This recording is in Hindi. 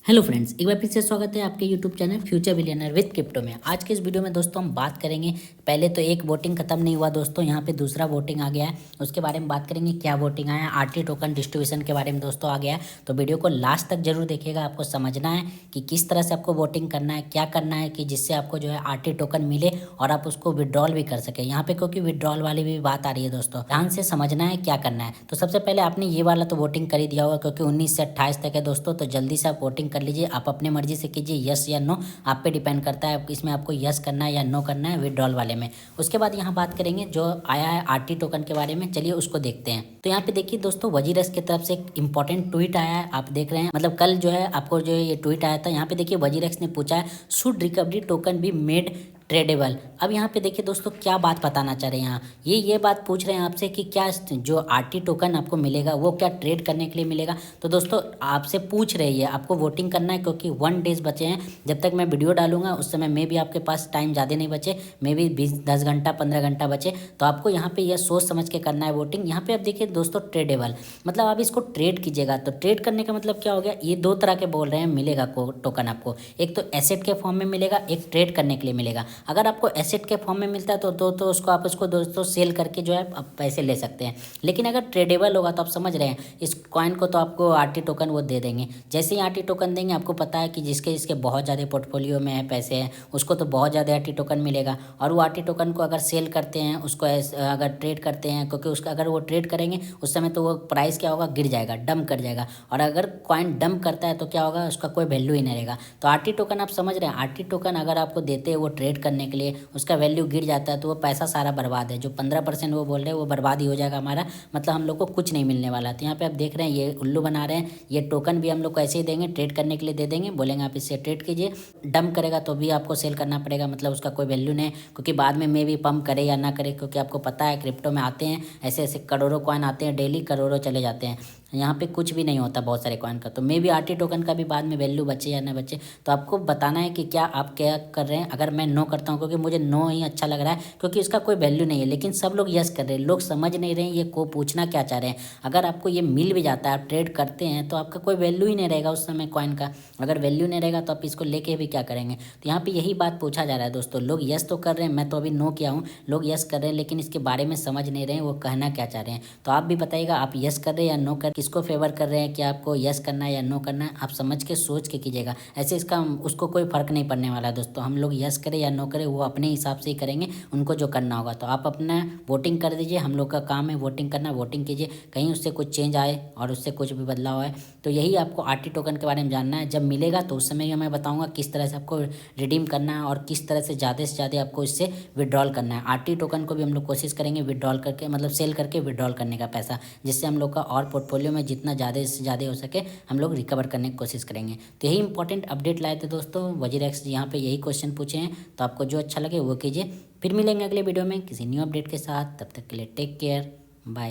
हेलो फ्रेंड्स, एक बार फिर से स्वागत है आपके YouTube channel future billionaire with crypto में। आज के इस वीडियो में दोस्तों हम बात करेंगे, पहले तो एक वोटिंग खत्म नहीं हुआ दोस्तों, यहाँ पे दूसरा वोटिंग आ गया है, उसके बारे में बात करेंगे। क्या वोटिंग आया, आरटी टोकन डिस्ट्रीब्यूशन के बारे में दोस्तों आ गया है। तो वीडियो को लास्ट तक जरूर देखिएगा, आपको समझना है कि किस तरह से आपको वोटिंग करना है, क्या करना है कि जिससे आपको जो है आरटी टोकन मिले और आप उसको विड्रॉल भी कर सके यहाँ पे, क्योंकि विड्रॉल वाली भी बात आ रही है दोस्तों। ध्यान से समझना है क्या करना है। तो सबसे पहले आपने ये वाला तो वोटिंग कर ही दिया होगा, क्योंकि 19 से 28 तक है दोस्तों। तो जल्दी से आप वोटिंग कर लीजिए, आप अपने मर्जी से कीजिए, यस या नो आप पे डिपेंड करता है इसमें आपको यस करना है या नो करना है विड्रॉल वाले में। उसके बाद यहाँ बात करेंगे जो आया है आरटी टोकन के बारे में, चलिए उसको देखते हैं। तो यहाँ पे देखिए दोस्तों, वजीरस की तरफ से एक इंपॉर्टेंट ट्वीट आया है, आप देख रहे हैं, मतलब कल जो है आपको जो ये ट्वीट आया था। यहाँ पे देखिए वजीरस ने पूछा है, should recovery token be made tradable. अब यहाँ पे देखिए दोस्तों, क्या बात बताना चाह रहे हैं यहाँ, ये बात पूछ रहे हैं आपसे कि क्या जो आरटी टोकन आपको मिलेगा वो क्या ट्रेड करने के लिए मिलेगा। तो दोस्तों आपसे पूछ रही है, आपको वोटिंग करना है, क्योंकि 1 डेज बचे हैं। जब तक मैं वीडियो डालूंगा उस समय में भी आपके पास टाइम ज़्यादा नहीं बचे, मे भी 10 घंटा 15 घंटा बचे। तो आपको यहाँ पे यह सोच समझ के करना है वोटिंग। यहाँ पे आप देखिए दोस्तों, ट्रेडेबल मतलब आप इसको ट्रेड कीजिएगा। तो ट्रेड करने का मतलब क्या हो गया, ये 2 तरह के बोल रहे हैं मिलेगा को टोकन आपको, एक तो एसेट के फॉर्म में मिलेगा, एक ट्रेड करने के लिए मिलेगा। अगर आपको एसेट के फॉर्म में मिलता है तो उसको आप उसको दोस्तों सेल करके जो है आप पैसे ले सकते हैं। लेकिन अगर ट्रेडेबल होगा तो आप समझ रहे हैं, इस कॉइन को तो आपको आरटी टोकन वो दे देंगे। जैसे ही आरटी टोकन देंगे, आपको पता है कि जिसके बहुत ज़्यादा पोर्टफोलियो में है पैसे हैं, उसको तो बहुत ज़्यादा आरटी टोकन मिलेगा। और वो आरटी टोकन को अगर सेल करते हैं, उसको अगर ट्रेड करते हैं, क्योंकि उसका अगर वो ट्रेड करेंगे उस समय तो वो प्राइस क्या होगा, गिर जाएगा, डंप कर जाएगा। और अगर कॉइन डंप करता है तो क्या होगा, उसका कोई वैल्यू ही नहीं रहेगा। तो आरटी टोकन आप समझ रहे हैं, आरटी टोकन अगर आपको देते हैं वो ट्रेड करने के लिए, उसका वैल्यू गिर जाता है तो वो पैसा सारा बर्बाद है। जो 15% वो बोल रहे हैं वो बर्बाद ही हो जाएगा हमारा, मतलब हम लोग को कुछ नहीं मिलने वाला। तो यहाँ पे आप देख रहे हैं ये उल्लू बना रहे हैं। ये टोकन भी हम लोग को ऐसे ही देंगे, ट्रेड करने के लिए दे देंगे, बोलेंगे आप इससे ट्रेड कीजिए। डंप करेगा तो भी आपको सेल करना पड़ेगा, मतलब उसका कोई वैल्यू नहीं है, क्योंकि बाद में मे भी पंप करे या ना करे। क्योंकि आपको पता है क्रिप्टो में आते हैं ऐसे ऐसे करोड़ों कॉइन आते हैं, डेली करोड़ों चले जाते हैं। यहाँ पे कुछ भी नहीं होता बहुत सारे कॉइन का। तो मे भी आरटी टोकन का भी बाद में वैल्यू बचे या ना बचे। तो आपको बताना है कि क्या आप क्या कर रहे हैं। अगर मैं नो करता हूँ, क्योंकि मुझे नो ही अच्छा लग रहा है, क्योंकि इसका कोई वैल्यू नहीं है। लेकिन सब लोग यस कर रहे हैं, लोग समझ नहीं रहे हैं ये को पूछना क्या चाह रहे हैं। अगर आपको ये मिल भी जाता है, आप ट्रेड करते हैं, तो आपका कोई वैल्यू ही नहीं रहेगा उस समय कॉइन का। अगर वैल्यू नहीं रहेगा तो आप इसको लेके भी क्या करेंगे। तो यहाँ पे यही बात पूछा जा रहा है दोस्तों। लोग यस तो कर रहे हैं, मैं तो अभी नो किया हूँ, लोग यस कर रहे हैं, लेकिन इसके बारे में समझ नहीं रहे हैं वो कहना क्या चाह रहे हैं। तो आप भी बताइएगा, आप यस कर रहे हैं या नो कर, किसको फेवर कर रहे हैं, कि आपको यस करना है या नो करना है। आप समझ के सोच के कीजिएगा, ऐसे इसका उसको कोई फर्क नहीं पड़ने वाला है दोस्तों। हम लोग यस करें या नो करें वो अपने हिसाब से ही करेंगे, उनको जो करना होगा। तो आप अपना वोटिंग कर दीजिए, हम लोग का काम है वोटिंग करना, वोटिंग कीजिए, कहीं उससे कुछ चेंज आए और उससे कुछ भी बदलाव आए। तो यही आपको आरटी टोकन के बारे में जानना है। जब मिलेगा तो उस समय मैं बताऊंगा किस तरह से आपको रिडीम करना है और किस तरह से ज़्यादा आपको इससे विड्रॉल करना है। आरटी टोकन को भी हम लोग कोशिश करेंगे विड्रॉल करके, मतलब सेल करके विड्रॉल करने का पैसा, जिससे हम लोग का और पोर्टफोलियो में जितना ज़्यादा से ज़्यादा हो सके हम लोग रिकवर करने की कोशिश करेंगे। तो यही इंपॉर्टेंट अपडेट लाए थे दोस्तों। वजीरेक्स यहाँ पे यही क्वेश्चन पूछे हैं, तो आपको जो अच्छा लगे वो कीजिए। फिर मिलेंगे अगले वीडियो में किसी न्यू अपडेट के साथ, तब तक के लिए टेक केयर, बाय।